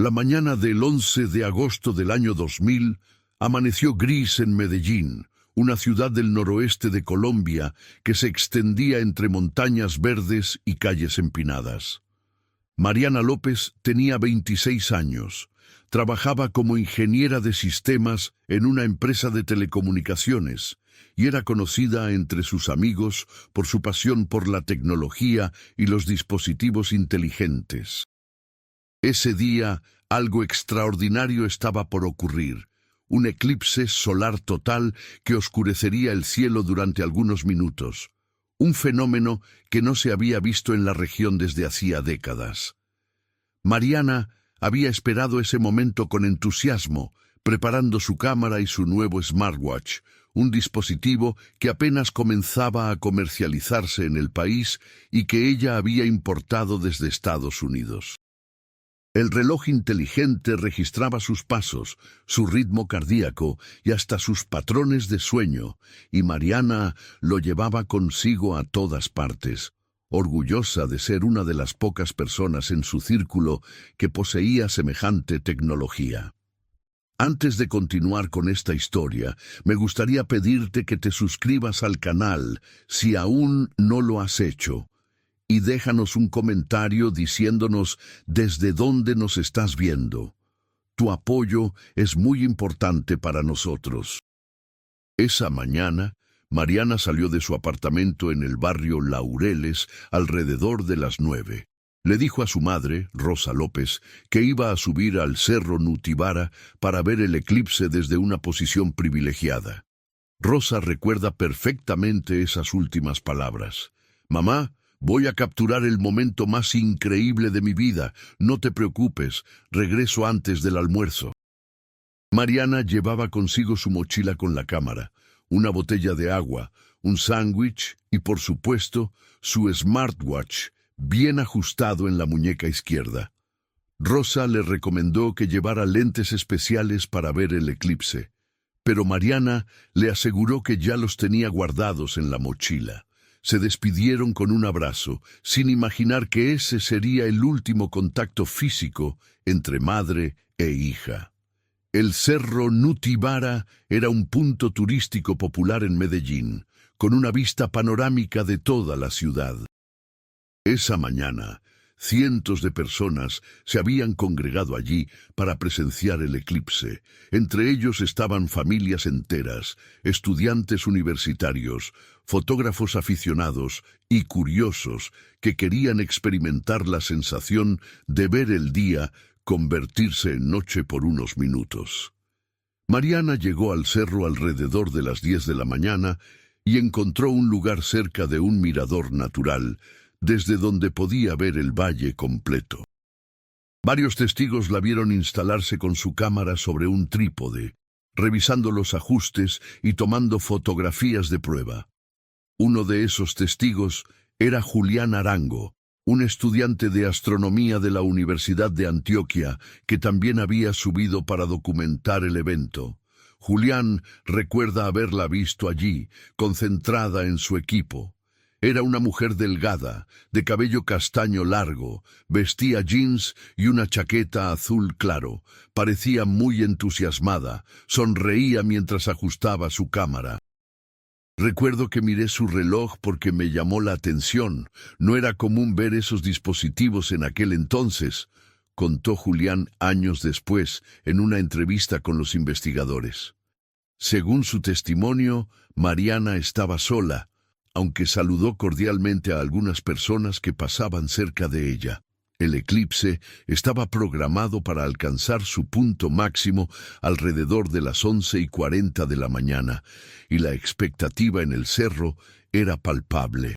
La mañana del 11 de agosto del año 2000 amaneció gris en Medellín, una ciudad del noroeste de Colombia que se extendía entre montañas verdes y calles empinadas. Mariana López tenía 26 años. Trabajaba como ingeniera de sistemas en una empresa de telecomunicaciones y era conocida entre sus amigos por su pasión por la tecnología y los dispositivos inteligentes. Ese día, algo extraordinario estaba por ocurrir, un eclipse solar total que oscurecería el cielo durante algunos minutos, un fenómeno que no se había visto en la región desde hacía décadas. Mariana había esperado ese momento con entusiasmo, preparando su cámara y su nuevo smartwatch, un dispositivo que apenas comenzaba a comercializarse en el país y que ella había importado desde Estados Unidos. El reloj inteligente registraba sus pasos, su ritmo cardíaco y hasta sus patrones de sueño, y Mariana lo llevaba consigo a todas partes, orgullosa de ser una de las pocas personas en su círculo que poseía semejante tecnología. Antes de continuar con esta historia, me gustaría pedirte que te suscribas al canal si aún no lo has hecho, y déjanos un comentario diciéndonos desde dónde nos estás viendo. Tu apoyo es muy importante para nosotros. Esa mañana, Mariana salió de su apartamento en el barrio Laureles alrededor de las 9. Le dijo a su madre, Rosa López, que iba a subir al Cerro Nutibara para ver el eclipse desde una posición privilegiada. Rosa recuerda perfectamente esas últimas palabras. «Mamá, voy a capturar el momento más increíble de mi vida. No te preocupes, regreso antes del almuerzo». Mariana llevaba consigo su mochila con la cámara, una botella de agua, un sándwich y, por supuesto, su smartwatch, bien ajustado en la muñeca izquierda. Rosa le recomendó que llevara lentes especiales para ver el eclipse, pero Mariana le aseguró que ya los tenía guardados en la mochila. Se despidieron con un abrazo, sin imaginar que ese sería el último contacto físico entre madre e hija. El Cerro Nutibara era un punto turístico popular en Medellín, con una vista panorámica de toda la ciudad. Esa mañana, cientos de personas se habían congregado allí para presenciar el eclipse. Entre ellos estaban familias enteras, estudiantes universitarios, fotógrafos aficionados y curiosos que querían experimentar la sensación de ver el día convertirse en noche por unos minutos. Mariana llegó al cerro alrededor de las 10 de la mañana y encontró un lugar cerca de un mirador natural, desde donde podía ver el valle completo. Varios testigos la vieron instalarse con su cámara sobre un trípode, revisando los ajustes y tomando fotografías de prueba. Uno de esos testigos era Julián Arango, un estudiante de astronomía de la Universidad de Antioquia que también había subido para documentar el evento. Julián recuerda haberla visto allí, concentrada en su equipo. Era una mujer delgada, de cabello castaño largo, vestía jeans y una chaqueta azul claro. Parecía muy entusiasmada, sonreía mientras ajustaba su cámara. Recuerdo que miré su reloj porque me llamó la atención. No era común ver esos dispositivos en aquel entonces, contó Julián años después en una entrevista con los investigadores. Según su testimonio, Mariana estaba sola, aunque saludó cordialmente a algunas personas que pasaban cerca de ella. El eclipse estaba programado para alcanzar su punto máximo alrededor de las 11:40 de la mañana, y la expectativa en el cerro era palpable.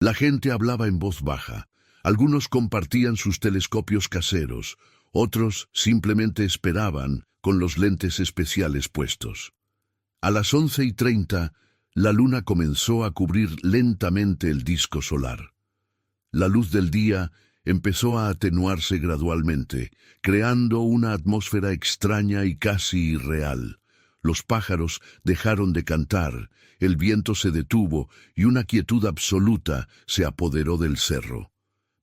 La gente hablaba en voz baja. Algunos compartían sus telescopios caseros, otros simplemente esperaban con los lentes especiales puestos. A las 11:30, la luna comenzó a cubrir lentamente el disco solar. La luz del día empezó a atenuarse gradualmente, creando una atmósfera extraña y casi irreal. Los pájaros dejaron de cantar, el viento se detuvo y una quietud absoluta se apoderó del cerro.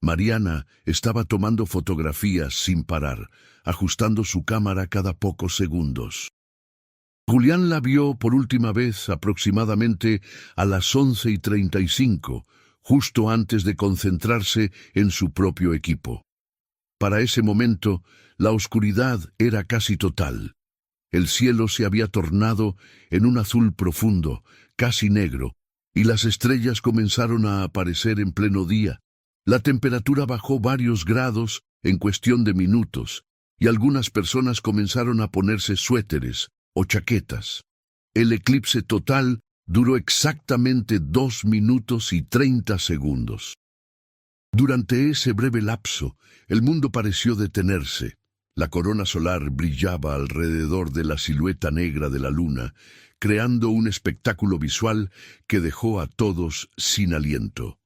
Mariana estaba tomando fotografías sin parar, ajustando su cámara cada pocos segundos. Julián la vio por última vez aproximadamente a las 11:35, justo antes de concentrarse en su propio equipo. Para ese momento, la oscuridad era casi total. El cielo se había tornado en un azul profundo, casi negro, y las estrellas comenzaron a aparecer en pleno día. La temperatura bajó varios grados en cuestión de minutos, y algunas personas comenzaron a ponerse suéteres o chaquetas. El eclipse total duró exactamente 2 minutos y 30 segundos. Durante ese breve lapso, el mundo pareció detenerse. La corona solar brillaba alrededor de la silueta negra de la luna, creando un espectáculo visual que dejó a todos sin aliento.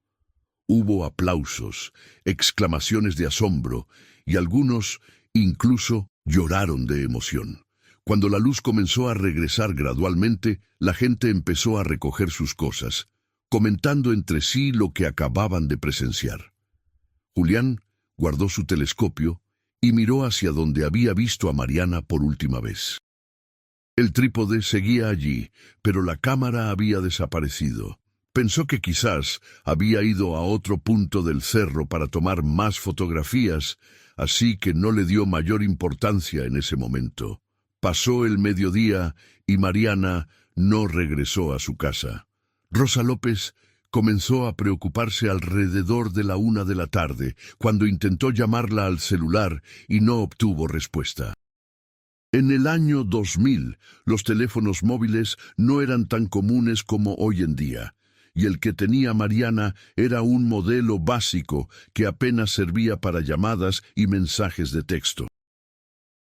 Hubo aplausos, exclamaciones de asombro, y algunos incluso lloraron de emoción. Cuando la luz comenzó a regresar gradualmente, la gente empezó a recoger sus cosas, comentando entre sí lo que acababan de presenciar. Julián guardó su telescopio y miró hacia donde había visto a Mariana por última vez. El trípode seguía allí, pero la cámara había desaparecido. Pensó que quizás había ido a otro punto del cerro para tomar más fotografías, así que no le dio mayor importancia en ese momento. Pasó el mediodía y Mariana no regresó a su casa. Rosa López comenzó a preocuparse alrededor de la 1 de la tarde, cuando intentó llamarla al celular y no obtuvo respuesta. En el año 2000, los teléfonos móviles no eran tan comunes como hoy en día, y el que tenía Mariana era un modelo básico que apenas servía para llamadas y mensajes de texto.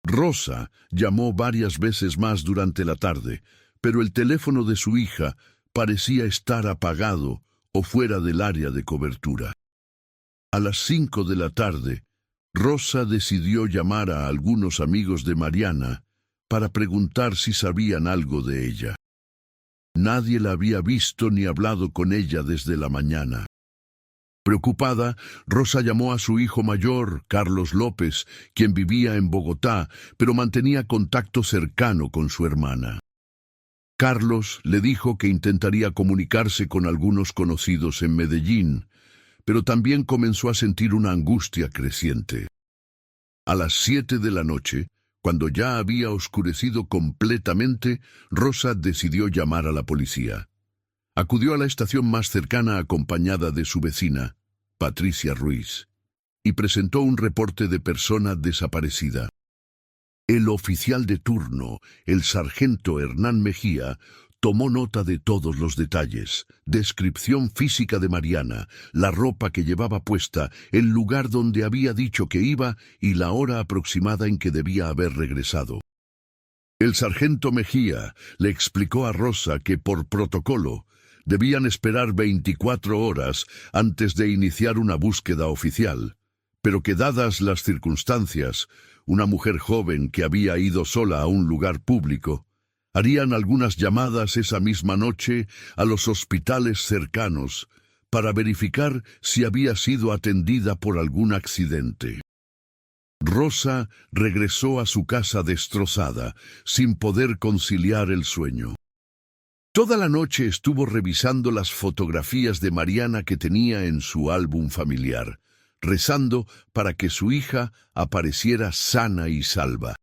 Rosa llamó varias veces más durante la tarde, pero el teléfono de su hija parecía estar apagado o fuera del área de cobertura. A las 5 de la tarde, Rosa decidió llamar a algunos amigos de Mariana para preguntar si sabían algo de ella. Nadie la había visto ni hablado con ella desde la mañana. Preocupada, Rosa llamó a su hijo mayor, Carlos López, quien vivía en Bogotá, pero mantenía contacto cercano con su hermana. Carlos le dijo que intentaría comunicarse con algunos conocidos en Medellín, pero también comenzó a sentir una angustia creciente. A las 7 de la noche, cuando ya había oscurecido completamente, Rosa decidió llamar a la policía. Acudió a la estación más cercana acompañada de su vecina, Patricia Ruiz, y presentó un reporte de persona desaparecida. El oficial de turno, el sargento Hernán Mejía, tomó nota de todos los detalles: descripción física de Mariana, la ropa que llevaba puesta, el lugar donde había dicho que iba y la hora aproximada en que debía haber regresado. El sargento Mejía le explicó a Rosa que por protocolo debían esperar 24 horas antes de iniciar una búsqueda oficial, pero que dadas las circunstancias, una mujer joven que había ido sola a un lugar público, harían algunas llamadas esa misma noche a los hospitales cercanos para verificar si había sido atendida por algún accidente. Rosa regresó a su casa destrozada, sin poder conciliar el sueño. Toda la noche estuvo revisando las fotografías de Mariana que tenía en su álbum familiar, rezando para que su hija apareciera sana y salva.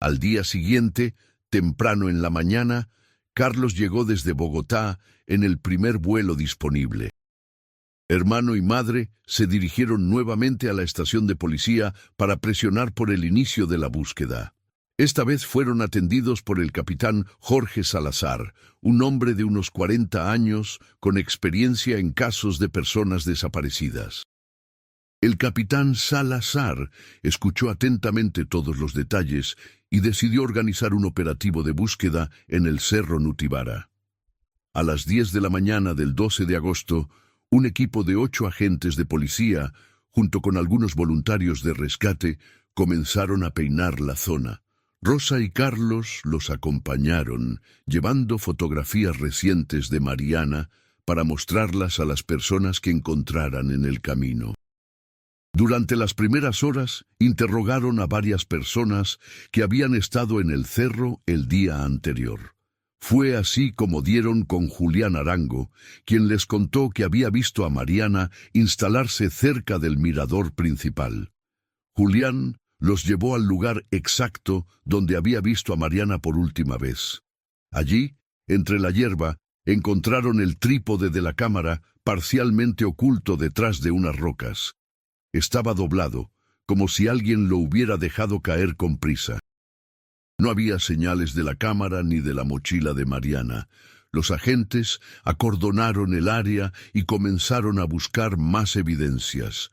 Al día siguiente, temprano en la mañana, Carlos llegó desde Bogotá en el primer vuelo disponible. Hermano y madre se dirigieron nuevamente a la estación de policía para presionar por el inicio de la búsqueda. Esta vez fueron atendidos por el capitán Jorge Salazar, un hombre de unos 40 años con experiencia en casos de personas desaparecidas. El capitán Salazar escuchó atentamente todos los detalles y decidió organizar un operativo de búsqueda en el Cerro Nutibara. A las 10 de la mañana del 12 de agosto, un equipo de 8 agentes de policía, junto con algunos voluntarios de rescate, comenzaron a peinar la zona. Rosa y Carlos los acompañaron, llevando fotografías recientes de Mariana para mostrarlas a las personas que encontraran en el camino. Durante las primeras horas, interrogaron a varias personas que habían estado en el cerro el día anterior. Fue así como dieron con Julián Arango, quien les contó que había visto a Mariana instalarse cerca del mirador principal. Julián los llevó al lugar exacto donde había visto a Mariana por última vez. Allí, entre la hierba, encontraron el trípode de la cámara parcialmente oculto detrás de unas rocas. Estaba doblado, como si alguien lo hubiera dejado caer con prisa. No había señales de la cámara ni de la mochila de Mariana. Los agentes acordonaron el área y comenzaron a buscar más evidencias.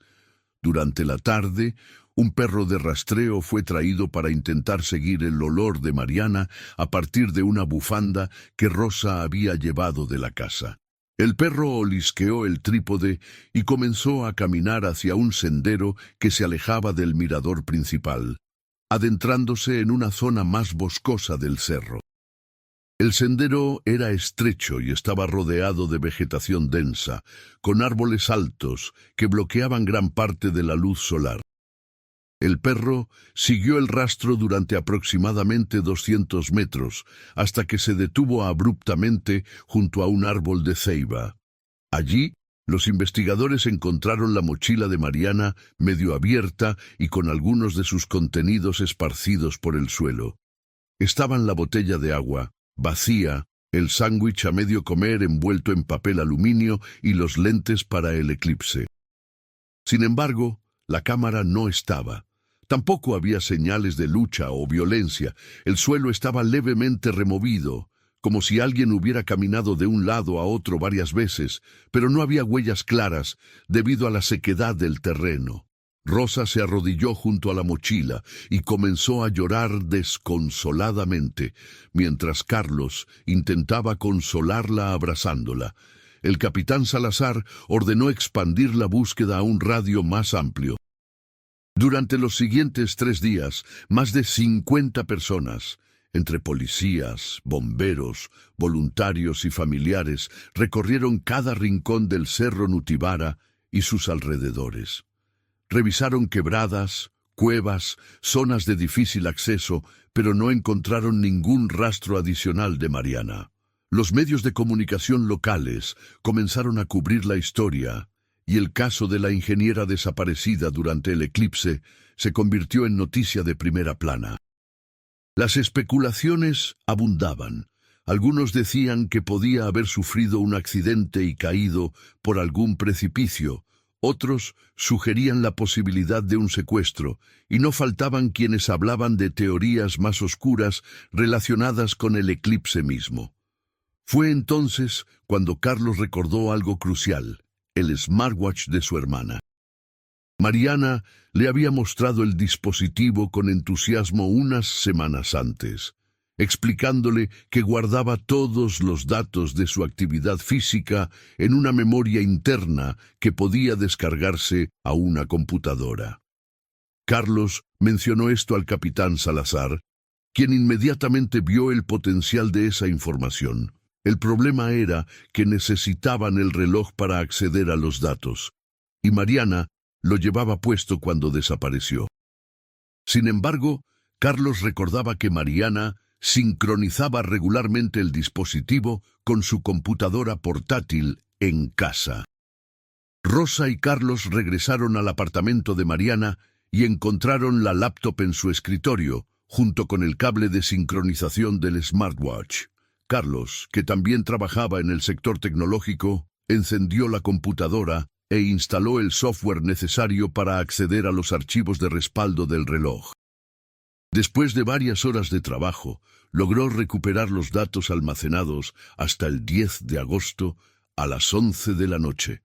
Durante la tarde, un perro de rastreo fue traído para intentar seguir el olor de Mariana a partir de una bufanda que Rosa había llevado de la casa. El perro olisqueó el trípode y comenzó a caminar hacia un sendero que se alejaba del mirador principal, adentrándose en una zona más boscosa del cerro. El sendero era estrecho y estaba rodeado de vegetación densa, con árboles altos que bloqueaban gran parte de la luz solar. El perro siguió el rastro durante aproximadamente 200 metros, hasta que se detuvo abruptamente junto a un árbol de ceiba. Allí, los investigadores encontraron la mochila de Mariana medio abierta y con algunos de sus contenidos esparcidos por el suelo. Estaban la botella de agua, vacía, el sándwich a medio comer envuelto en papel aluminio y los lentes para el eclipse. Sin embargo, la cámara no estaba. Tampoco había señales de lucha o violencia. El suelo estaba levemente removido, como si alguien hubiera caminado de un lado a otro varias veces, pero no había huellas claras debido a la sequedad del terreno. Rosa se arrodilló junto a la mochila y comenzó a llorar desconsoladamente, mientras Carlos intentaba consolarla abrazándola. El capitán Salazar ordenó expandir la búsqueda a un radio más amplio. Durante los siguientes 3 días, más de 50 personas, entre policías, bomberos, voluntarios y familiares, recorrieron cada rincón del Cerro Nutibara y sus alrededores. Revisaron quebradas, cuevas, zonas de difícil acceso, pero no encontraron ningún rastro adicional de Mariana. Los medios de comunicación locales comenzaron a cubrir la historia, y el caso de la ingeniera desaparecida durante el eclipse se convirtió en noticia de primera plana. Las especulaciones abundaban. Algunos decían que podía haber sufrido un accidente y caído por algún precipicio. Otros sugerían la posibilidad de un secuestro, y no faltaban quienes hablaban de teorías más oscuras relacionadas con el eclipse mismo. Fue entonces cuando Carlos recordó algo crucial: el smartwatch de su hermana. Mariana le había mostrado el dispositivo con entusiasmo unas semanas antes, explicándole que guardaba todos los datos de su actividad física en una memoria interna que podía descargarse a una computadora. Carlos mencionó esto al capitán Salazar, quien inmediatamente vio el potencial de esa información. El problema era que necesitaban el reloj para acceder a los datos, y Mariana lo llevaba puesto cuando desapareció. Sin embargo, Carlos recordaba que Mariana sincronizaba regularmente el dispositivo con su computadora portátil en casa. Rosa y Carlos regresaron al apartamento de Mariana y encontraron la laptop en su escritorio, junto con el cable de sincronización del smartwatch. Carlos, que también trabajaba en el sector tecnológico, encendió la computadora e instaló el software necesario para acceder a los archivos de respaldo del reloj. Después de varias horas de trabajo, logró recuperar los datos almacenados hasta el 10 de agosto a las 11 de la noche,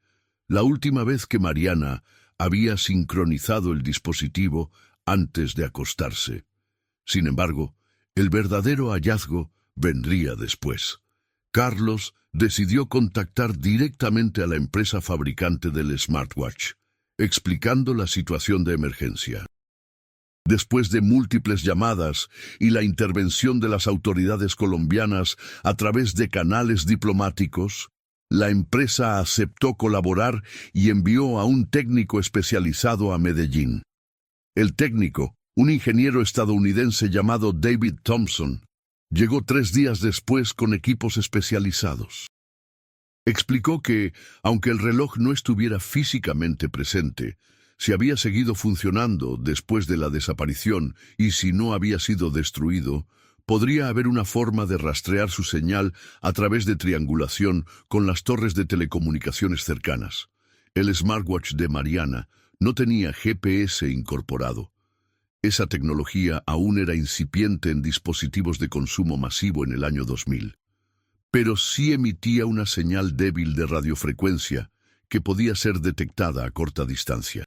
la última vez que Mariana había sincronizado el dispositivo antes de acostarse. Sin embargo, el verdadero hallazgo vendría después. Carlos decidió contactar directamente a la empresa fabricante del smartwatch, explicando la situación de emergencia. Después de múltiples llamadas y la intervención de las autoridades colombianas a través de canales diplomáticos, La empresa aceptó colaborar y envió a un técnico especializado a Medellín. El técnico, un ingeniero estadounidense llamado David Thompson, llegó 3 días después con equipos especializados. Explicó que, aunque el reloj no estuviera físicamente presente, si había seguido funcionando después de la desaparición y si no había sido destruido, podría haber una forma de rastrear su señal a través de triangulación con las torres de telecomunicaciones cercanas. El smartwatch de Mariana no tenía GPS incorporado. Esa tecnología aún era incipiente en dispositivos de consumo masivo en el año 2000, pero sí emitía una señal débil de radiofrecuencia que podía ser detectada a corta distancia.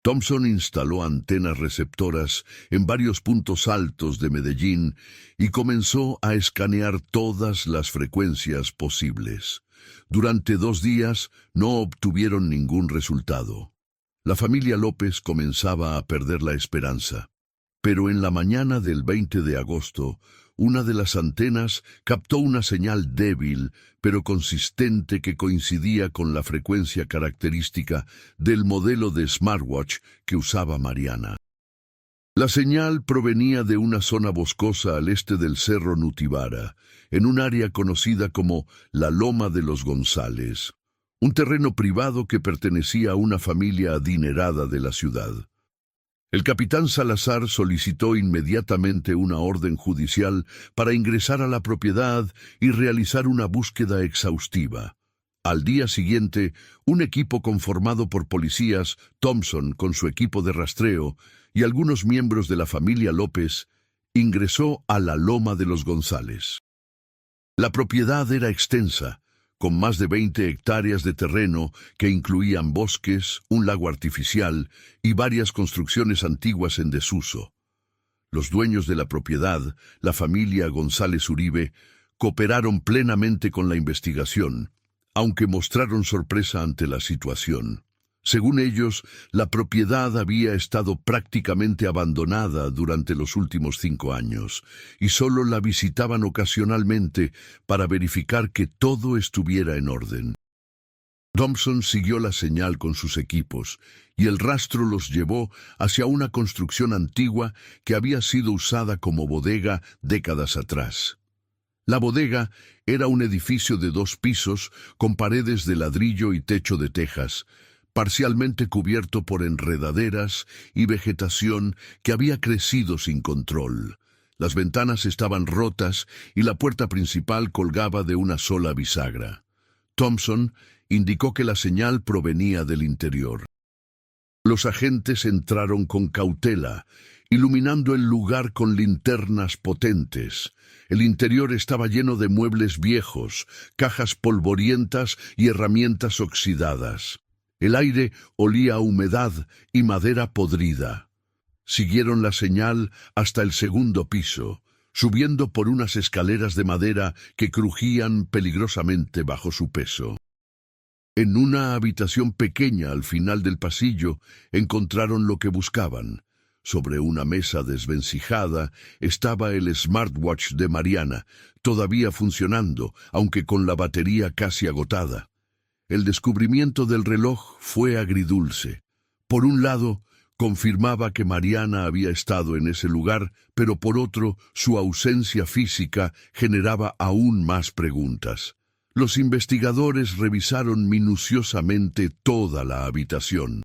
Thompson instaló antenas receptoras en varios puntos altos de Medellín y comenzó a escanear todas las frecuencias posibles. Durante 2 días no obtuvieron ningún resultado. La familia López comenzaba a perder la esperanza, pero en la mañana del 20 de agosto, una de las antenas captó una señal débil pero consistente que coincidía con la frecuencia característica del modelo de smartwatch que usaba Mariana. La señal provenía de una zona boscosa al este del Cerro Nutibara, en un área conocida como la Loma de los González, un terreno privado que pertenecía a una familia adinerada de la ciudad. El capitán Salazar solicitó inmediatamente una orden judicial para ingresar a la propiedad y realizar una búsqueda exhaustiva. Al día siguiente, un equipo conformado por policías, Thompson con su equipo de rastreo y algunos miembros de la familia López, ingresó a la Loma de los González. La propiedad era extensa, con más de 20 hectáreas de terreno que incluían bosques, un lago artificial y varias construcciones antiguas en desuso. Los dueños de la propiedad, la familia González Uribe, cooperaron plenamente con la investigación, aunque mostraron sorpresa ante la situación. Según ellos, la propiedad había estado prácticamente abandonada durante los últimos 5 años y solo la visitaban ocasionalmente para verificar que todo estuviera en orden. Thompson siguió la señal con sus equipos y el rastro los llevó hacia una construcción antigua que había sido usada como bodega décadas atrás. La bodega era un edificio de 2 pisos con paredes de ladrillo y techo de tejas, parcialmente cubierto por enredaderas y vegetación que había crecido sin control. Las ventanas estaban rotas y la puerta principal colgaba de una sola bisagra. Thompson indicó que la señal provenía del interior. Los agentes entraron con cautela, iluminando el lugar con linternas potentes. El interior estaba lleno de muebles viejos, cajas polvorientas y herramientas oxidadas. El aire olía a humedad y madera podrida. Siguieron la señal hasta el 2.º piso, subiendo por unas escaleras de madera que crujían peligrosamente bajo su peso. En una habitación pequeña al final del pasillo encontraron lo que buscaban. Sobre una mesa desvencijada estaba el smartwatch de Mariana, todavía funcionando, aunque con la batería casi agotada. El descubrimiento del reloj fue agridulce. Por un lado, confirmaba que Mariana había estado en ese lugar, pero por otro, su ausencia física generaba aún más preguntas. Los investigadores revisaron minuciosamente toda la habitación.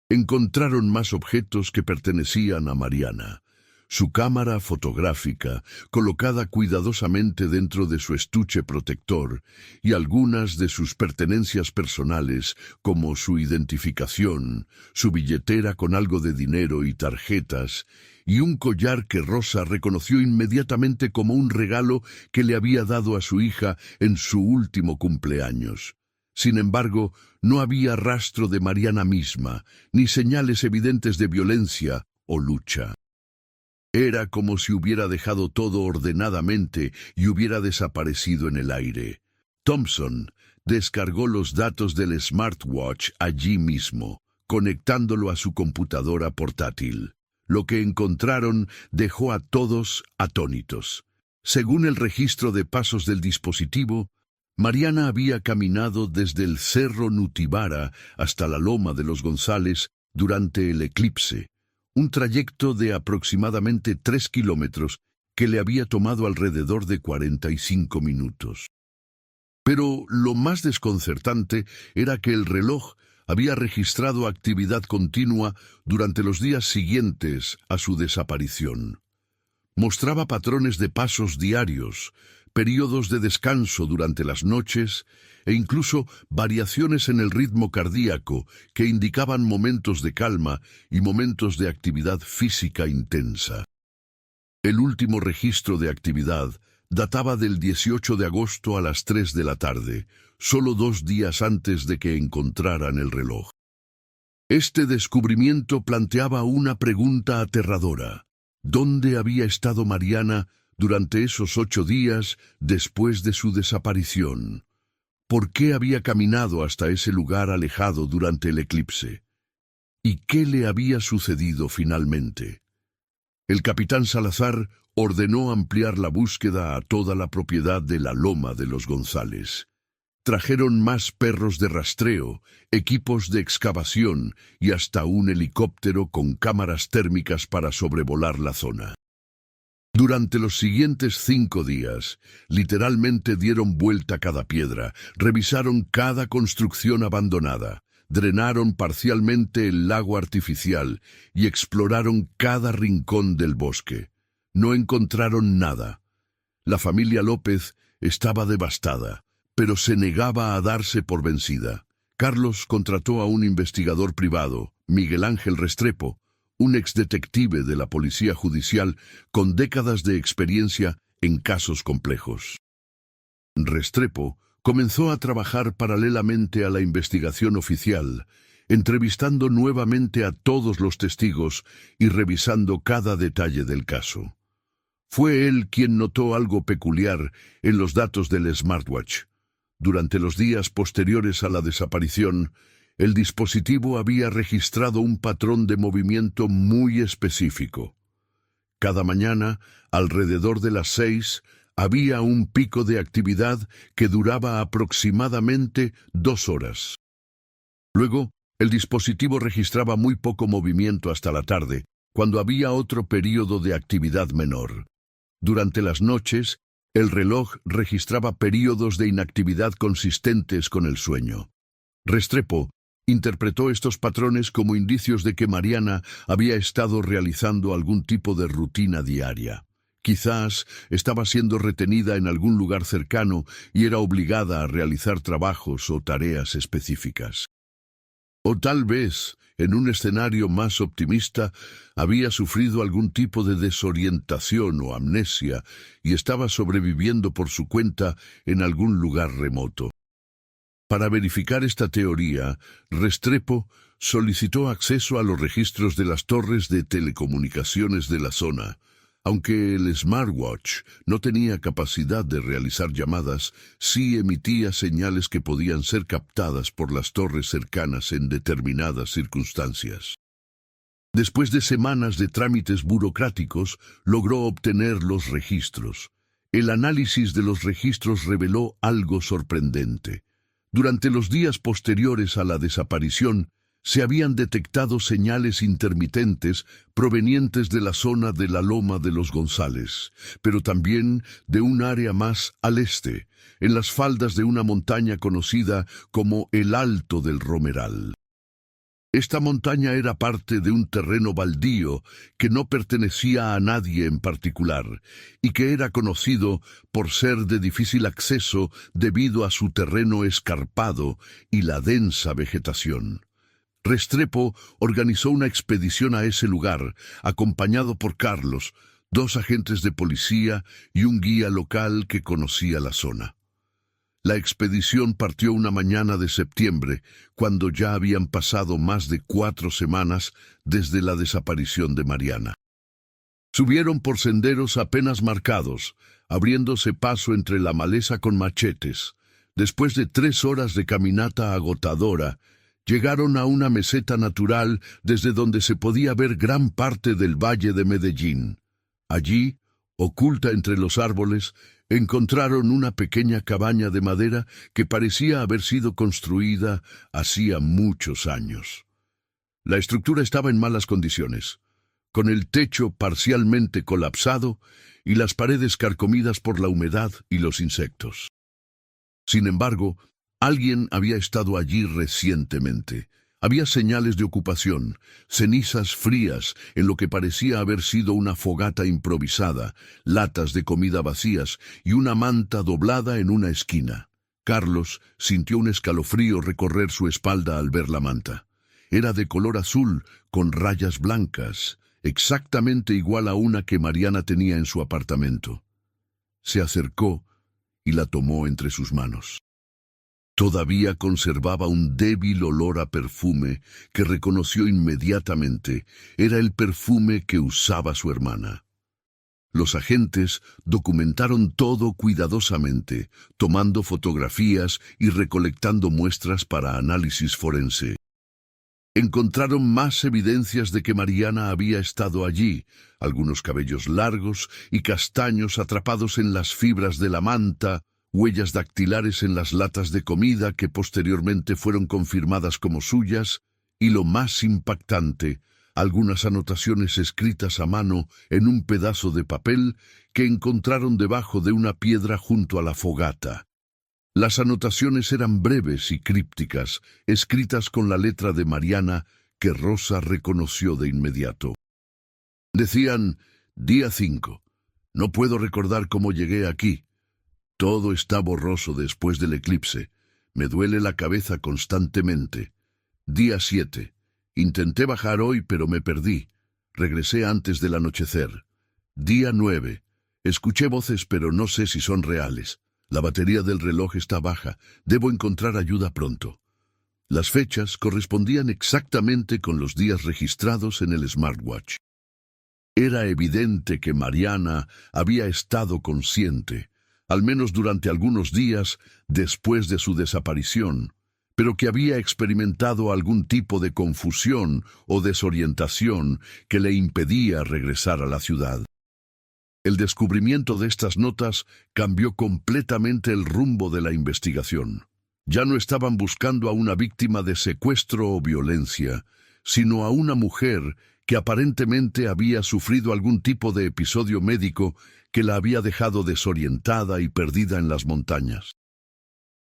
Encontraron más objetos que pertenecían a Mariana. Su cámara fotográfica, colocada cuidadosamente dentro de su estuche protector, y algunas de sus pertenencias personales, como su identificación, su billetera con algo de dinero y tarjetas, y un collar que Rosa reconoció inmediatamente como un regalo que le había dado a su hija en su último cumpleaños. Sin embargo, no había rastro de Mariana misma, ni señales evidentes de violencia o lucha. Era como si hubiera dejado todo ordenadamente y hubiera desaparecido en el aire. Thompson descargó los datos del smartwatch allí mismo, conectándolo a su computadora portátil. Lo que encontraron dejó a todos atónitos. Según el registro de pasos del dispositivo, Mariana había caminado desde el Cerro Nutibara hasta la Loma de los González durante el eclipse, un trayecto de aproximadamente 3 kilómetros que le había tomado alrededor de 45 minutos. Pero lo más desconcertante era que el reloj había registrado actividad continua durante los días siguientes a su desaparición. Mostraba patrones de pasos diarios, periodos de descanso durante las noches e incluso variaciones en el ritmo cardíaco que indicaban momentos de calma y momentos de actividad física intensa. El último registro de actividad databa del 18 de agosto a las 3 de la tarde, solo 2 días antes de que encontraran el reloj. Este descubrimiento planteaba una pregunta aterradora. ¿Dónde había estado Mariana durante esos 8 días después de su desaparición? ¿Por qué había caminado hasta ese lugar alejado durante el eclipse? ¿Y qué le había sucedido finalmente? El capitán Salazar ordenó ampliar la búsqueda a toda la propiedad de la Loma de los González. Trajeron más perros de rastreo, equipos de excavación y hasta un helicóptero con cámaras térmicas para sobrevolar la zona. Durante los siguientes 5 días, literalmente dieron vuelta a cada piedra, revisaron cada construcción abandonada, drenaron parcialmente el lago artificial y exploraron cada rincón del bosque. No encontraron nada. La familia López estaba devastada, pero se negaba a darse por vencida. Carlos contrató a un investigador privado, Miguel Ángel Restrepo, un exdetective de la Policía Judicial con décadas de experiencia en casos complejos. Restrepo comenzó a trabajar paralelamente a la investigación oficial, entrevistando nuevamente a todos los testigos y revisando cada detalle del caso. Fue él quien notó algo peculiar en los datos del smartwatch. Durante los días posteriores a la desaparición, el dispositivo había registrado un patrón de movimiento muy específico. Cada mañana, alrededor de las 6, había un pico de actividad que duraba aproximadamente 2 horas. Luego, el dispositivo registraba muy poco movimiento hasta la tarde, cuando había otro período de actividad menor. Durante las noches, el reloj registraba períodos de inactividad consistentes con el sueño. Restrepo interpretó estos patrones como indicios de que Mariana había estado realizando algún tipo de rutina diaria. Quizás estaba siendo retenida en algún lugar cercano y era obligada a realizar trabajos o tareas específicas. O tal vez, en un escenario más optimista, había sufrido algún tipo de desorientación o amnesia y estaba sobreviviendo por su cuenta en algún lugar remoto. Para verificar esta teoría, Restrepo solicitó acceso a los registros de las torres de telecomunicaciones de la zona. Aunque el smartwatch no tenía capacidad de realizar llamadas, sí emitía señales que podían ser captadas por las torres cercanas en determinadas circunstancias. Después de semanas de trámites burocráticos, logró obtener los registros. El análisis de los registros reveló algo sorprendente. Durante los días posteriores a la desaparición, se habían detectado señales intermitentes provenientes de la zona de la Loma de los González, pero también de un área más al este, en las faldas de una montaña conocida como el Alto del Romeral. Esta montaña era parte de un terreno baldío que no pertenecía a nadie en particular y que era conocido por ser de difícil acceso debido a su terreno escarpado y la densa vegetación. Restrepo organizó una expedición a ese lugar, acompañado por Carlos, 2 agentes de policía y un guía local que conocía la zona. La expedición partió una mañana de septiembre, cuando ya habían pasado más de 4 semanas desde la desaparición de Mariana. Subieron por senderos apenas marcados, abriéndose paso entre la maleza con machetes. Después de 3 horas de caminata agotadora, llegaron a una meseta natural desde donde se podía ver gran parte del valle de Medellín. Allí, oculta entre los árboles, Encontraron una pequeña cabaña de madera que parecía haber sido construida hacía muchos años. La estructura estaba en malas condiciones, con el techo parcialmente colapsado y las paredes carcomidas por la humedad y los insectos. Sin embargo, alguien había estado allí recientemente. Había señales de ocupación, cenizas frías en lo que parecía haber sido una fogata improvisada, latas de comida vacías y una manta doblada en una esquina. Carlos sintió un escalofrío recorrer su espalda al ver la manta. Era de color azul, con rayas blancas, exactamente igual a una que Mariana tenía en su apartamento. Se acercó y la tomó entre sus manos. Todavía conservaba un débil olor a perfume que reconoció inmediatamente. Era el perfume que usaba su hermana. Los agentes documentaron todo cuidadosamente, tomando fotografías y recolectando muestras para análisis forense. Encontraron más evidencias de que Mariana había estado allí, algunos cabellos largos y castaños atrapados en las fibras de la manta, huellas dactilares en las latas de comida que posteriormente fueron confirmadas como suyas, y lo más impactante, algunas anotaciones escritas a mano en un pedazo de papel que encontraron debajo de una piedra junto a la fogata. Las anotaciones eran breves y crípticas, escritas con la letra de Mariana que Rosa reconoció de inmediato. Decían, día 5. No puedo recordar cómo llegué aquí. Todo está borroso después del eclipse. Me duele la cabeza constantemente. Día 7. Intenté bajar hoy, pero me perdí. Regresé antes del anochecer. Día 9. Escuché voces, pero no sé si son reales. La batería del reloj está baja. Debo encontrar ayuda pronto. Las fechas correspondían exactamente con los días registrados en el smartwatch. Era evidente que Mariana había estado consciente, al menos durante algunos días después de su desaparición, pero que había experimentado algún tipo de confusión o desorientación que le impedía regresar a la ciudad. El descubrimiento de estas notas cambió completamente el rumbo de la investigación. Ya no estaban buscando a una víctima de secuestro o violencia, sino a una mujer que aparentemente había sufrido algún tipo de episodio médico que la había dejado desorientada y perdida en las montañas.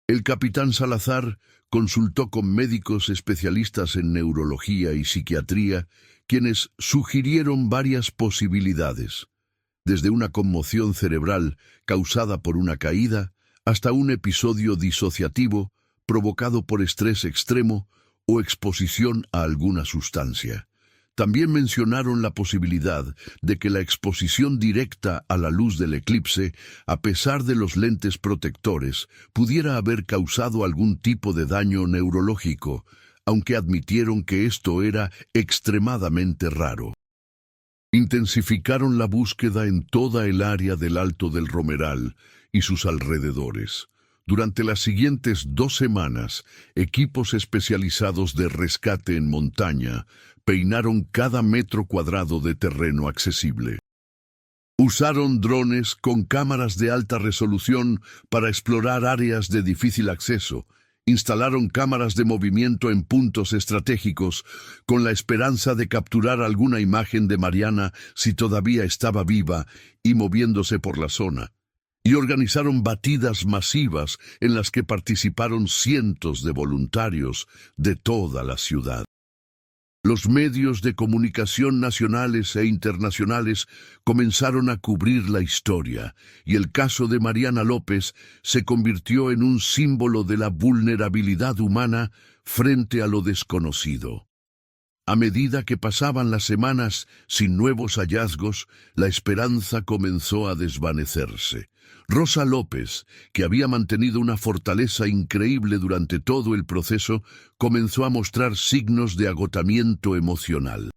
El capitán Salazar consultó con médicos especialistas en neurología y psiquiatría, quienes sugirieron varias posibilidades, desde una conmoción cerebral causada por una caída hasta un episodio disociativo provocado por estrés extremo o exposición a alguna sustancia. También mencionaron la posibilidad de que la exposición directa a la luz del eclipse, a pesar de los lentes protectores, pudiera haber causado algún tipo de daño neurológico, aunque admitieron que esto era extremadamente raro. Intensificaron la búsqueda en toda el área del Alto del Romeral y sus alrededores. Durante las siguientes 2 semanas, equipos especializados de rescate en montaña peinaron cada metro cuadrado de terreno accesible. Usaron drones con cámaras de alta resolución para explorar áreas de difícil acceso. Instalaron cámaras de movimiento en puntos estratégicos con la esperanza de capturar alguna imagen de Mariana si todavía estaba viva y moviéndose por la zona. Y organizaron batidas masivas en las que participaron cientos de voluntarios de toda la ciudad. Los medios de comunicación nacionales e internacionales comenzaron a cubrir la historia, y el caso de Mariana López se convirtió en un símbolo de la vulnerabilidad humana frente a lo desconocido. A medida que pasaban las semanas sin nuevos hallazgos, la esperanza comenzó a desvanecerse. Rosa López, que había mantenido una fortaleza increíble durante todo el proceso, comenzó a mostrar signos de agotamiento emocional.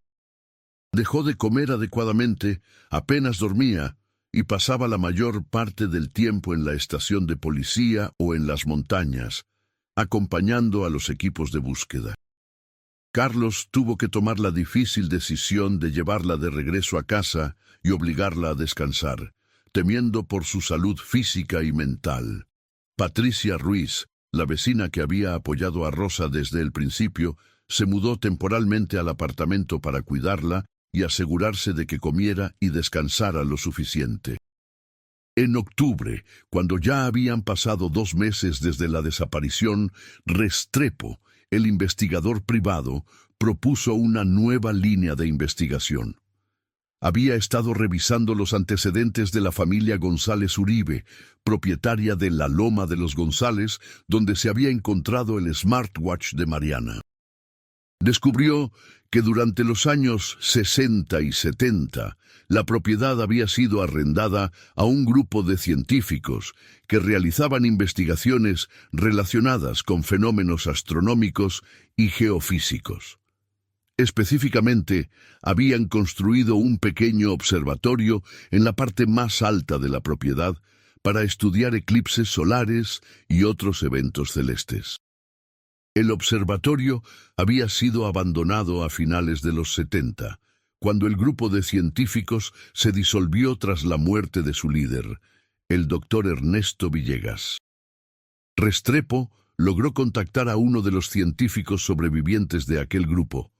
Dejó de comer adecuadamente, apenas dormía y pasaba la mayor parte del tiempo en la estación de policía o en las montañas, acompañando a los equipos de búsqueda. Carlos tuvo que tomar la difícil decisión de llevarla de regreso a casa y obligarla a descansar. temiendo por su salud física y mental. Patricia Ruiz, la vecina que había apoyado a Rosa desde el principio, se mudó temporalmente al apartamento para cuidarla y asegurarse de que comiera y descansara lo suficiente. En octubre, cuando ya habían pasado 2 meses desde la desaparición, Restrepo, el investigador privado, propuso una nueva línea de investigación. Había estado revisando los antecedentes de la familia González Uribe, propietaria de la Loma de los González, donde se había encontrado el smartwatch de Mariana. Descubrió que durante los años 60 y 70, la propiedad había sido arrendada a un grupo de científicos que realizaban investigaciones relacionadas con fenómenos astronómicos y geofísicos. Específicamente, habían construido un pequeño observatorio en la parte más alta de la propiedad para estudiar eclipses solares y otros eventos celestes. El observatorio había sido abandonado a finales de los 70, cuando el grupo de científicos se disolvió tras la muerte de su líder, el doctor Ernesto Villegas. Restrepo logró contactar a uno de los científicos sobrevivientes de aquel grupo,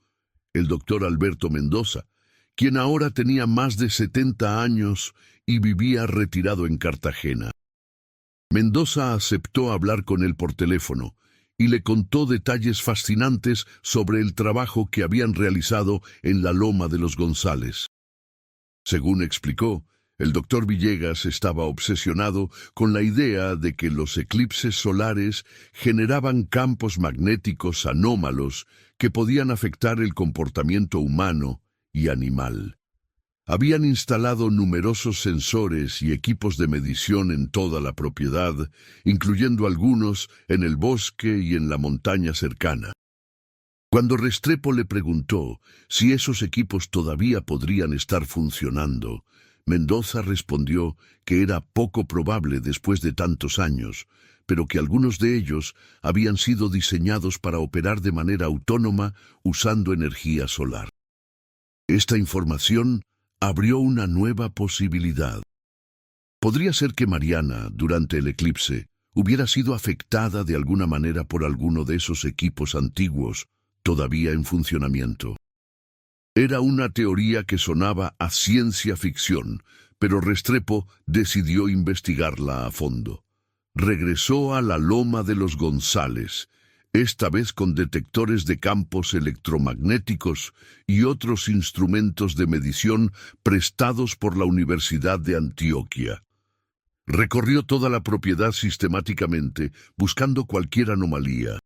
el doctor Alberto Mendoza, quien ahora tenía más de 70 años y vivía retirado en Cartagena. Mendoza aceptó hablar con él por teléfono y le contó detalles fascinantes sobre el trabajo que habían realizado en la Loma de los González. Según explicó, el doctor Villegas estaba obsesionado con la idea de que los eclipses solares generaban campos magnéticos anómalos que podían afectar el comportamiento humano y animal. Habían instalado numerosos sensores y equipos de medición en toda la propiedad, incluyendo algunos en el bosque y en la montaña cercana. Cuando Restrepo le preguntó si esos equipos todavía podrían estar funcionando, Mendoza respondió que era poco probable después de tantos años, pero que algunos de ellos habían sido diseñados para operar de manera autónoma usando energía solar. Esta información abrió una nueva posibilidad. Podría ser que Mariana, durante el eclipse, hubiera sido afectada de alguna manera por alguno de esos equipos antiguos todavía en funcionamiento. Era una teoría que sonaba a ciencia ficción, pero Restrepo decidió investigarla a fondo. Regresó a la Loma de los González, esta vez con detectores de campos electromagnéticos y otros instrumentos de medición prestados por la Universidad de Antioquia. Recorrió toda la propiedad sistemáticamente, buscando cualquier anomalía.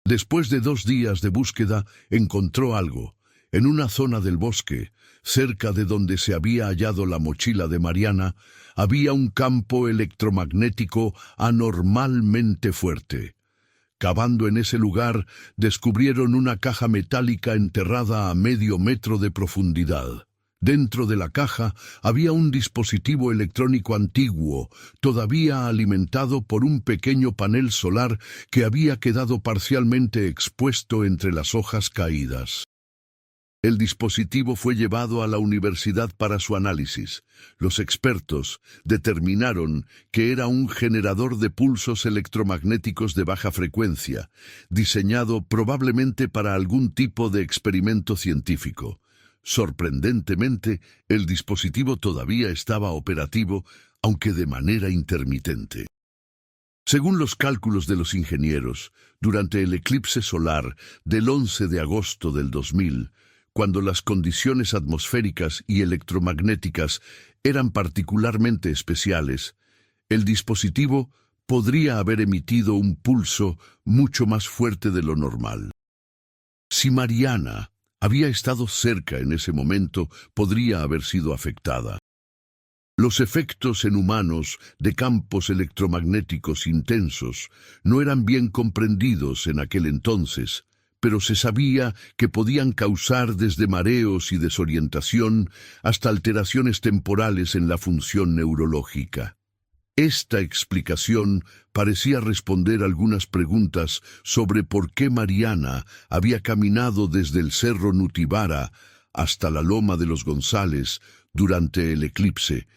Después de 2 días de búsqueda, encontró algo. En una zona del bosque, cerca de donde se había hallado la mochila de Mariana, había un campo electromagnético anormalmente fuerte. Cavando en ese lugar, descubrieron una caja metálica enterrada a medio metro de profundidad. Dentro de la caja había un dispositivo electrónico antiguo, todavía alimentado por un pequeño panel solar que había quedado parcialmente expuesto entre las hojas caídas. El dispositivo fue llevado a la universidad para su análisis. Los expertos determinaron que era un generador de pulsos electromagnéticos de baja frecuencia, diseñado probablemente para algún tipo de experimento científico. Sorprendentemente, el dispositivo todavía estaba operativo, aunque de manera intermitente. Según los cálculos de los ingenieros, durante el eclipse solar del 11 de agosto del 2000, cuando las condiciones atmosféricas y electromagnéticas eran particularmente especiales, el dispositivo podría haber emitido un pulso mucho más fuerte de lo normal. Si Mariana había estado cerca en ese momento, podría haber sido afectada. Los efectos en humanos de campos electromagnéticos intensos no eran bien comprendidos en aquel entonces, pero se sabía que podían causar desde mareos y desorientación hasta alteraciones temporales en la función neurológica. Esta explicación parecía responder algunas preguntas sobre por qué Mariana había caminado desde el Cerro Nutibara hasta la Loma de los González durante el eclipse,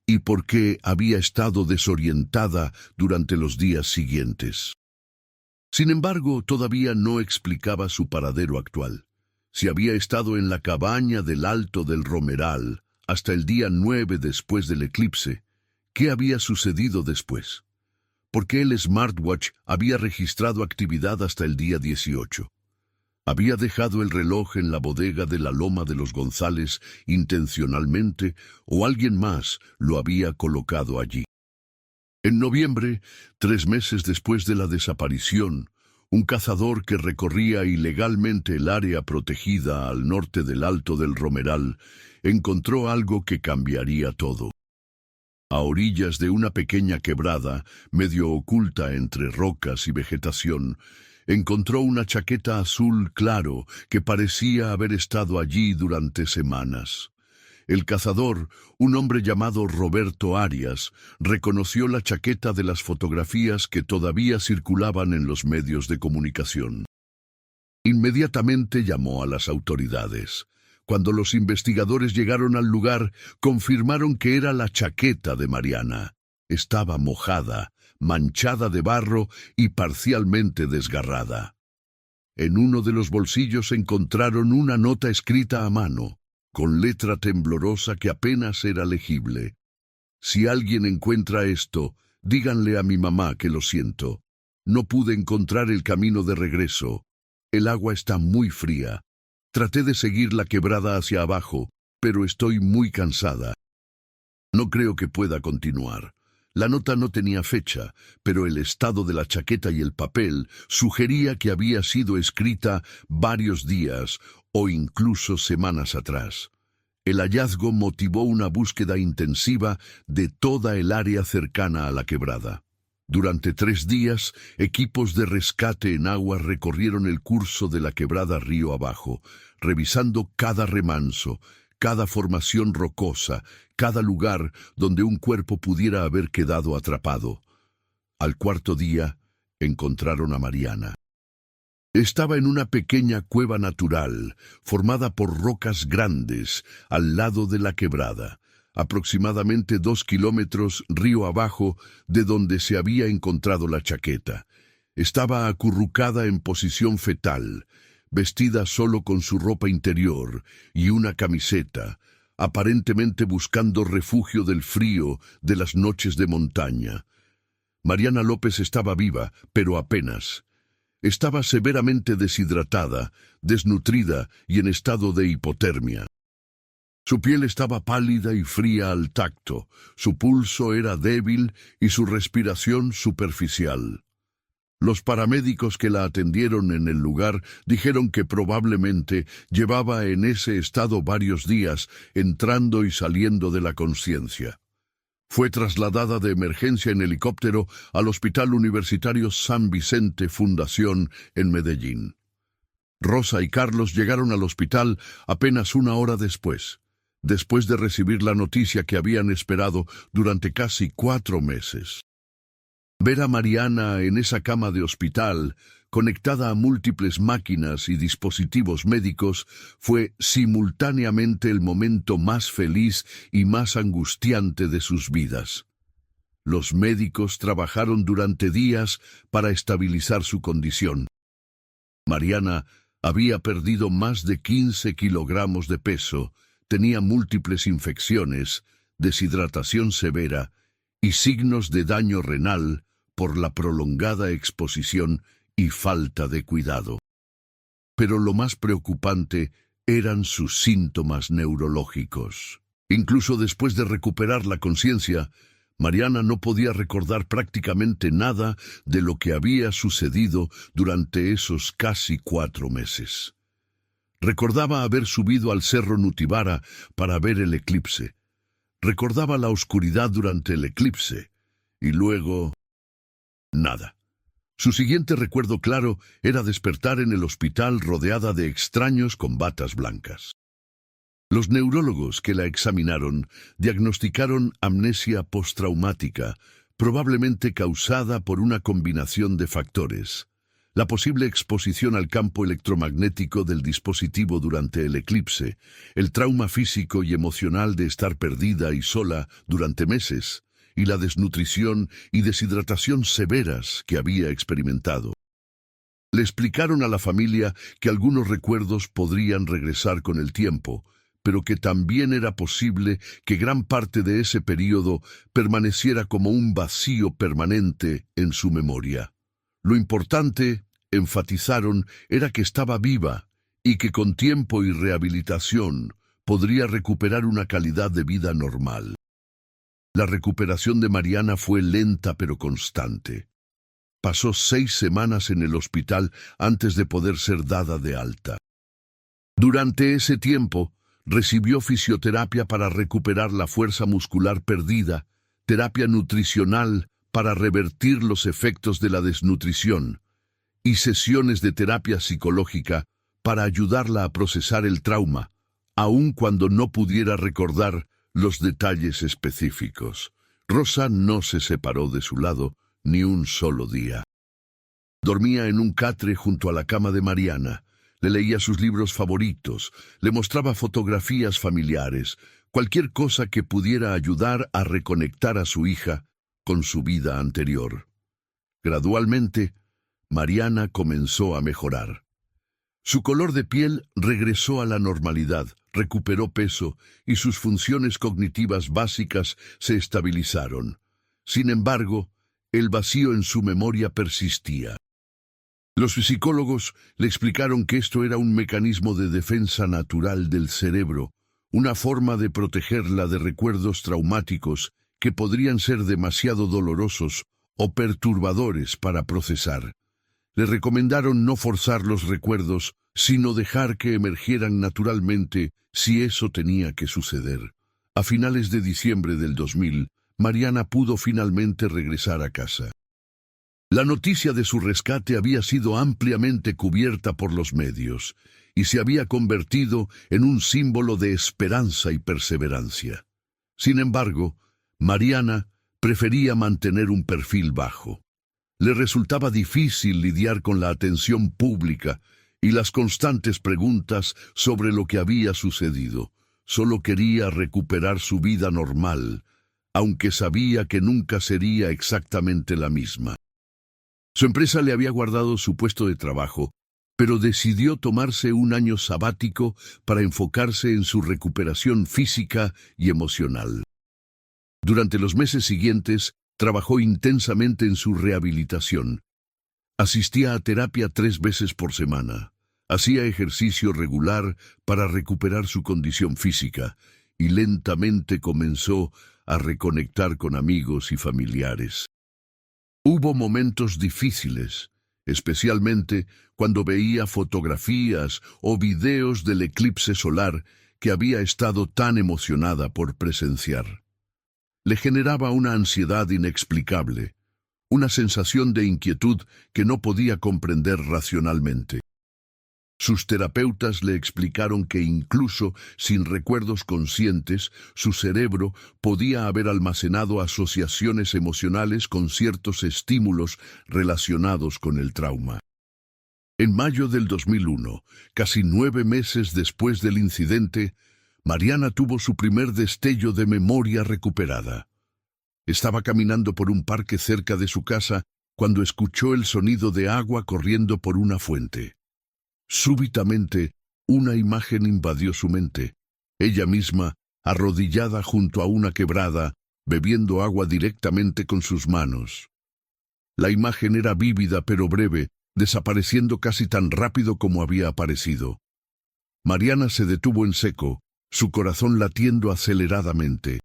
y por qué había estado desorientada durante los días siguientes. Sin embargo, todavía no explicaba su paradero actual. Si había estado en la cabaña del Alto del Romeral hasta el día 9 después del eclipse, ¿qué había sucedido después? ¿Por qué el smartwatch había registrado actividad hasta el día 18? ¿Había dejado el reloj en la bodega de la Loma de los González intencionalmente o alguien más lo había colocado allí? En noviembre, 3 meses después de la desaparición, un cazador que recorría ilegalmente el área protegida al norte del Alto del Romeral encontró algo que cambiaría todo. A orillas de una pequeña quebrada, medio oculta entre rocas y vegetación, encontró una chaqueta azul claro que parecía haber estado allí durante semanas. El cazador, un hombre llamado Roberto Arias, reconoció la chaqueta de las fotografías que todavía circulaban en los medios de comunicación. Inmediatamente llamó a las autoridades. Cuando los investigadores llegaron al lugar, confirmaron que era la chaqueta de Mariana. Estaba mojada, manchada de barro y parcialmente desgarrada. En uno de los bolsillos encontraron una nota escrita a mano, con letra temblorosa que apenas era legible. Si alguien encuentra esto, díganle a mi mamá que lo siento. No pude encontrar el camino de regreso. El agua está muy fría. Traté de seguir la quebrada hacia abajo, pero estoy muy cansada. No creo que pueda continuar. La nota no tenía fecha, pero el estado de la chaqueta y el papel sugería que había sido escrita varios días o incluso semanas atrás. El hallazgo motivó una búsqueda intensiva de toda el área cercana a la quebrada. Durante 3 días, equipos de rescate en agua recorrieron el curso de la quebrada río abajo, revisando cada remanso, cada formación rocosa, cada lugar donde un cuerpo pudiera haber quedado atrapado. Al 4.º día, encontraron a Mariana. Estaba en una pequeña cueva natural, formada por rocas grandes, al lado de la quebrada, aproximadamente 2 kilómetros río abajo de donde se había encontrado la chaqueta. Estaba acurrucada en posición fetal, vestida solo con su ropa interior y una camiseta, aparentemente buscando refugio del frío de las noches de montaña. Mariana López estaba viva, pero apenas. Estaba severamente deshidratada, desnutrida y en estado de hipotermia. Su piel estaba pálida y fría al tacto, su pulso era débil y su respiración superficial. Los paramédicos que la atendieron en el lugar dijeron que probablemente llevaba en ese estado varios días, entrando y saliendo de la conciencia. Fue trasladada de emergencia en helicóptero al Hospital Universitario San Vicente Fundación en Medellín. Rosa y Carlos llegaron al hospital apenas 1 hora después de recibir la noticia que habían esperado durante casi 4 meses. Ver a Mariana en esa cama de hospital, conectada a múltiples máquinas y dispositivos médicos, fue simultáneamente el momento más feliz y más angustiante de sus vidas. Los médicos trabajaron durante días para estabilizar su condición. Mariana había perdido más de 15 kilogramos de peso, tenía múltiples infecciones, deshidratación severa y signos de daño renal por la prolongada exposición y falta de cuidado. Pero lo más preocupante eran sus síntomas neurológicos. Incluso después de recuperar la conciencia, Mariana no podía recordar prácticamente nada de lo que había sucedido durante esos casi 4 meses. Recordaba haber subido al Cerro Nutibara para ver el eclipse. Recordaba la oscuridad durante el eclipse. Y luego, nada. Su siguiente recuerdo claro era despertar en el hospital rodeada de extraños con batas blancas. Los neurólogos que la examinaron diagnosticaron amnesia postraumática, probablemente causada por una combinación de factores: la posible exposición al campo electromagnético del dispositivo durante el eclipse, el trauma físico y emocional de estar perdida y sola durante meses, y la desnutrición y deshidratación severas que había experimentado. Le explicaron a la familia que algunos recuerdos podrían regresar con el tiempo, pero que también era posible que gran parte de ese período permaneciera como un vacío permanente en su memoria. Lo importante, enfatizaron, era que estaba viva y que con tiempo y rehabilitación podría recuperar una calidad de vida normal. La recuperación de Mariana fue lenta pero constante. Pasó 6 semanas en el hospital antes de poder ser dada de alta. Durante ese tiempo, recibió fisioterapia para recuperar la fuerza muscular perdida, terapia nutricional para revertir los efectos de la desnutrición y sesiones de terapia psicológica para ayudarla a procesar el trauma, aun cuando no pudiera recordar los detalles específicos. Rosa no se separó de su lado ni un solo día. Dormía en un catre junto a la cama de Mariana. Le leía sus libros favoritos, le mostraba fotografías familiares, cualquier cosa que pudiera ayudar a reconectar a su hija con su vida anterior. Gradualmente, Mariana comenzó a mejorar. Su color de piel regresó a la normalidad, recuperó peso y sus funciones cognitivas básicas se estabilizaron. Sin embargo, el vacío en su memoria persistía. Los psicólogos le explicaron que esto era un mecanismo de defensa natural del cerebro, una forma de protegerla de recuerdos traumáticos que podrían ser demasiado dolorosos o perturbadores para procesar. Le recomendaron no forzar los recuerdos, sino dejar que emergieran naturalmente si eso tenía que suceder. A finales de diciembre del 2000, Mariana pudo finalmente regresar a casa. La noticia de su rescate había sido ampliamente cubierta por los medios y se había convertido en un símbolo de esperanza y perseverancia. Sin embargo, Mariana prefería mantener un perfil bajo. Le resultaba difícil lidiar con la atención pública y las constantes preguntas sobre lo que había sucedido. Solo quería recuperar su vida normal, aunque sabía que nunca sería exactamente la misma. Su empresa le había guardado su puesto de trabajo, pero decidió tomarse un año sabático para enfocarse en su recuperación física y emocional. Durante los meses siguientes, trabajó intensamente en su rehabilitación. Asistía a terapia 3 veces por semana, hacía ejercicio regular para recuperar su condición física y lentamente comenzó a reconectar con amigos y familiares. Hubo momentos difíciles, especialmente cuando veía fotografías o videos del eclipse solar que había estado tan emocionada por presenciar. Le generaba una ansiedad inexplicable, una sensación de inquietud que no podía comprender racionalmente. Sus terapeutas le explicaron que incluso sin recuerdos conscientes, su cerebro podía haber almacenado asociaciones emocionales con ciertos estímulos relacionados con el trauma. En mayo del 2001, casi 9 meses después del incidente, Mariana tuvo su primer destello de memoria recuperada. Estaba caminando por un parque cerca de su casa cuando escuchó el sonido de agua corriendo por una fuente. Súbitamente, una imagen invadió su mente. Ella misma, arrodillada junto a una quebrada, bebiendo agua directamente con sus manos. La imagen era vívida pero breve, desapareciendo casi tan rápido como había aparecido. Mariana se detuvo en seco, su corazón latiendo aceleradamente.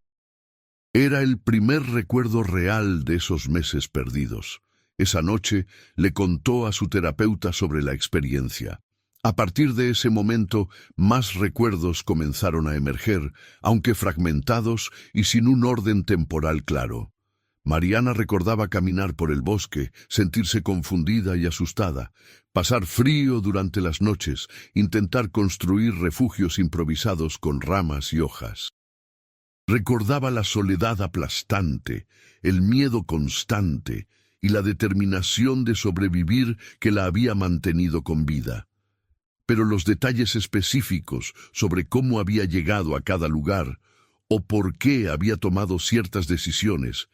Era el primer recuerdo real de esos meses perdidos. Esa noche le contó a su terapeuta sobre la experiencia. A partir de ese momento, más recuerdos comenzaron a emerger, aunque fragmentados y sin un orden temporal claro. Mariana recordaba caminar por el bosque, sentirse confundida y asustada, pasar frío durante las noches, intentar construir refugios improvisados con ramas y hojas. Recordaba la soledad aplastante, el miedo constante y la determinación de sobrevivir que la había mantenido con vida. Pero los detalles específicos sobre cómo había llegado a cada lugar o por qué había tomado ciertas decisiones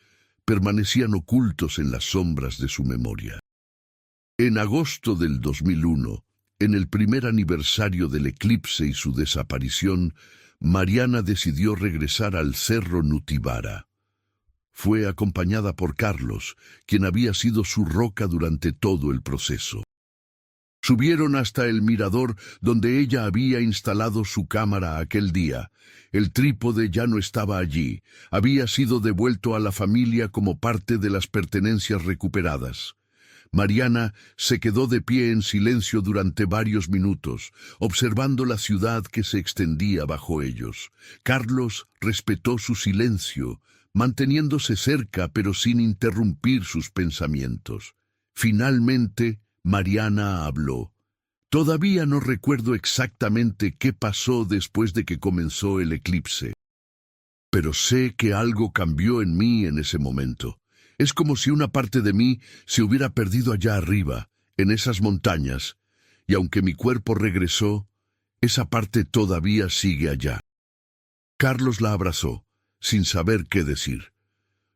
permanecían ocultos en las sombras de su memoria. En agosto del 2001, en el primer aniversario del eclipse y su desaparición, Mariana decidió regresar al Cerro Nutibara. Fue acompañada por Carlos, quien había sido su roca durante todo el proceso. Subieron hasta el mirador donde ella había instalado su cámara aquel día. El trípode ya no estaba allí, había sido devuelto a la familia como parte de las pertenencias recuperadas. Mariana se quedó de pie en silencio durante varios minutos, observando la ciudad que se extendía bajo ellos. Carlos respetó su silencio, manteniéndose cerca pero sin interrumpir sus pensamientos. Finalmente, Mariana habló. Todavía no recuerdo exactamente qué pasó después de que comenzó el eclipse, pero sé que algo cambió en mí en ese momento. Es como si una parte de mí se hubiera perdido allá arriba, en esas montañas, y aunque mi cuerpo regresó, esa parte todavía sigue allá. Carlos la abrazó, sin saber qué decir.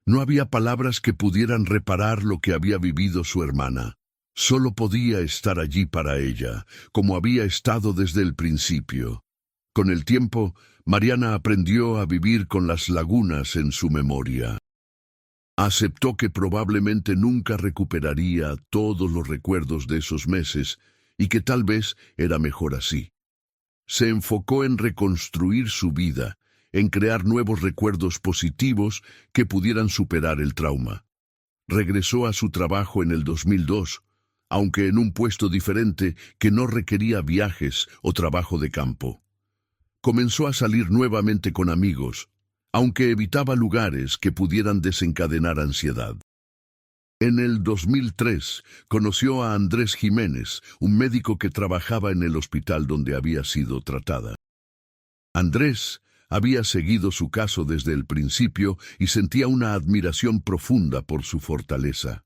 No había palabras que pudieran reparar lo que había vivido su hermana. Solo podía estar allí para ella, como había estado desde el principio. Con el tiempo, Mariana aprendió a vivir con las lagunas en su memoria. Aceptó que probablemente nunca recuperaría todos los recuerdos de esos meses y que tal vez era mejor así. Se enfocó en reconstruir su vida, en crear nuevos recuerdos positivos que pudieran superar el trauma. Regresó a su trabajo en el 2002, aunque en un puesto diferente que no requería viajes o trabajo de campo. Comenzó a salir nuevamente con amigos, aunque evitaba lugares que pudieran desencadenar ansiedad. En el 2003 conoció a Andrés Jiménez, un médico que trabajaba en el hospital donde había sido tratada. Andrés había seguido su caso desde el principio y sentía una admiración profunda por su fortaleza.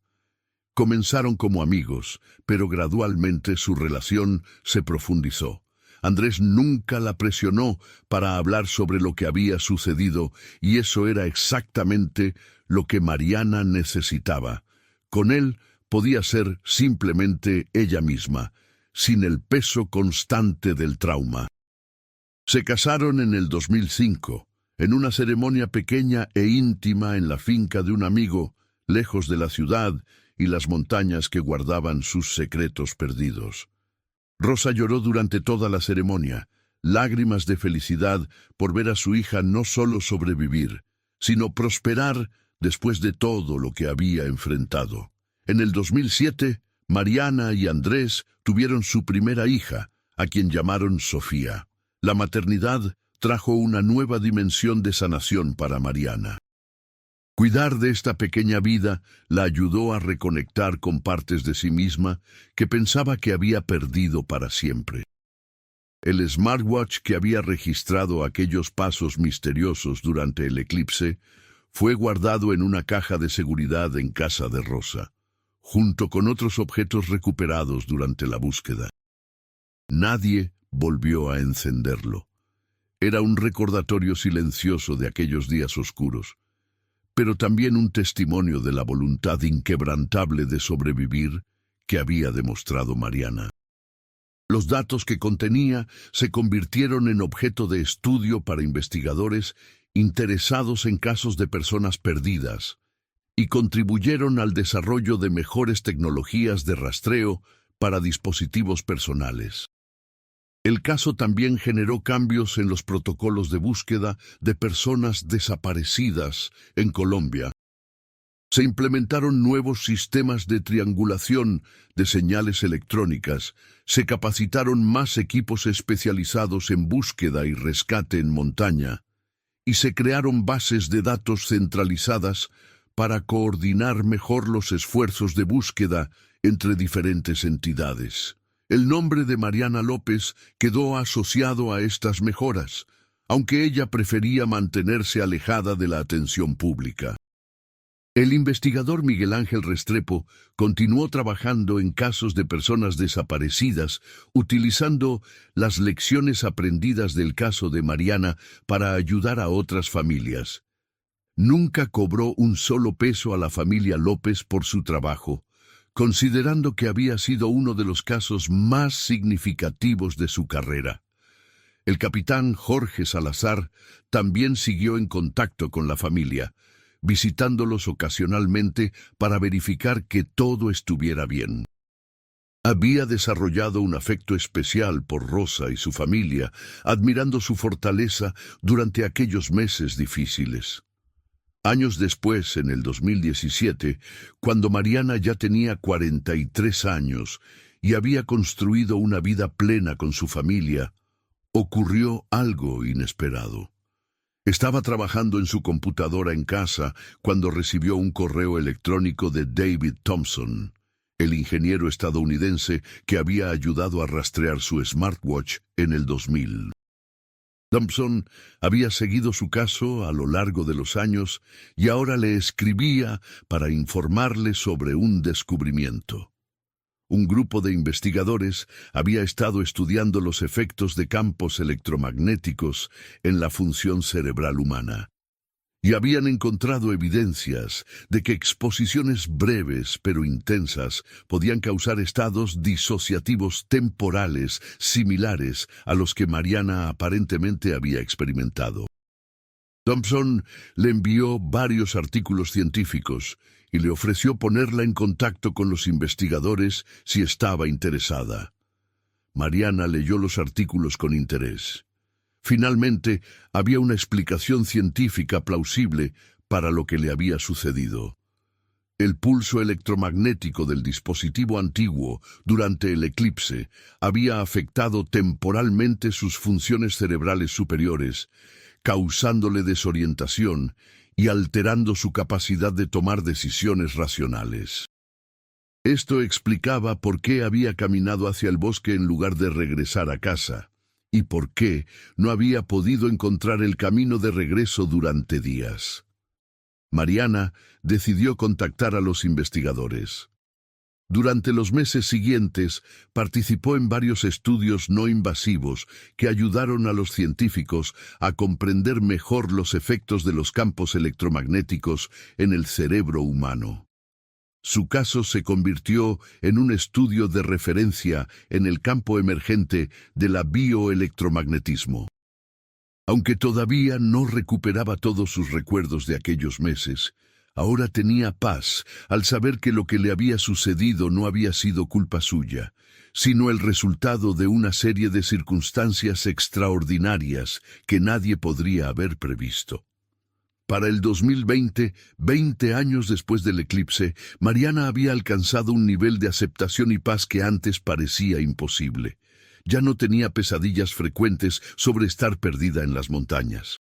Comenzaron como amigos, pero gradualmente su relación se profundizó. Andrés nunca la presionó para hablar sobre lo que había sucedido, y eso era exactamente lo que Mariana necesitaba. Con él podía ser simplemente ella misma, sin el peso constante del trauma. Se casaron en el 2005, en una ceremonia pequeña e íntima en la finca de un amigo, lejos de la ciudad y las montañas que guardaban sus secretos perdidos. Rosa lloró durante toda la ceremonia, lágrimas de felicidad por ver a su hija no solo sobrevivir, sino prosperar después de todo lo que había enfrentado. En el 2007, Mariana y Andrés tuvieron su primera hija, a quien llamaron Sofía. La maternidad trajo una nueva dimensión de sanación para Mariana. Cuidar de esta pequeña vida la ayudó a reconectar con partes de sí misma que pensaba que había perdido para siempre. El smartwatch que había registrado aquellos pasos misteriosos durante el eclipse fue guardado en una caja de seguridad en casa de Rosa, junto con otros objetos recuperados durante la búsqueda. Nadie volvió a encenderlo. Era un recordatorio silencioso de aquellos días oscuros, pero también un testimonio de la voluntad inquebrantable de sobrevivir que había demostrado Mariana. Los datos que contenía se convirtieron en objeto de estudio para investigadores interesados en casos de personas perdidas y contribuyeron al desarrollo de mejores tecnologías de rastreo para dispositivos personales. El caso también generó cambios en los protocolos de búsqueda de personas desaparecidas en Colombia. Se implementaron nuevos sistemas de triangulación de señales electrónicas, se capacitaron más equipos especializados en búsqueda y rescate en montaña, y se crearon bases de datos centralizadas para coordinar mejor los esfuerzos de búsqueda entre diferentes entidades. El nombre de Mariana López quedó asociado a estas mejoras, aunque ella prefería mantenerse alejada de la atención pública. El investigador Miguel Ángel Restrepo continuó trabajando en casos de personas desaparecidas, utilizando las lecciones aprendidas del caso de Mariana para ayudar a otras familias. Nunca cobró un solo peso a la familia López por su trabajo, considerando que había sido uno de los casos más significativos de su carrera. El capitán Jorge Salazar también siguió en contacto con la familia, visitándolos ocasionalmente para verificar que todo estuviera bien. Había desarrollado un afecto especial por Rosa y su familia, admirando su fortaleza durante aquellos meses difíciles. Años después, en el 2017, cuando Mariana ya tenía 43 años y había construido una vida plena con su familia, ocurrió algo inesperado. Estaba trabajando en su computadora en casa cuando recibió un correo electrónico de David Thompson, el ingeniero estadounidense que había ayudado a rastrear su smartwatch en el 2000. Thompson había seguido su caso a lo largo de los años y ahora le escribía para informarle sobre un descubrimiento. Un grupo de investigadores había estado estudiando los efectos de campos electromagnéticos en la función cerebral humana, y habían encontrado evidencias de que exposiciones breves pero intensas podían causar estados disociativos temporales similares a los que Mariana aparentemente había experimentado. Thompson le envió varios artículos científicos y le ofreció ponerla en contacto con los investigadores si estaba interesada. Mariana leyó los artículos con interés. Finalmente, había una explicación científica plausible para lo que le había sucedido. El pulso electromagnético del dispositivo antiguo durante el eclipse había afectado temporalmente sus funciones cerebrales superiores, causándole desorientación y alterando su capacidad de tomar decisiones racionales. Esto explicaba por qué había caminado hacia el bosque en lugar de regresar a casa, y por qué no había podido encontrar el camino de regreso durante días. Mariana decidió contactar a los investigadores. Durante los meses siguientes, participó en varios estudios no invasivos que ayudaron a los científicos a comprender mejor los efectos de los campos electromagnéticos en el cerebro humano. Su caso se convirtió en un estudio de referencia en el campo emergente de la bioelectromagnetismo. Aunque todavía no recuperaba todos sus recuerdos de aquellos meses, ahora tenía paz al saber que lo que le había sucedido no había sido culpa suya, sino el resultado de una serie de circunstancias extraordinarias que nadie podría haber previsto. Para el 2020, 20 años después del eclipse, Mariana había alcanzado un nivel de aceptación y paz que antes parecía imposible. Ya no tenía pesadillas frecuentes sobre estar perdida en las montañas.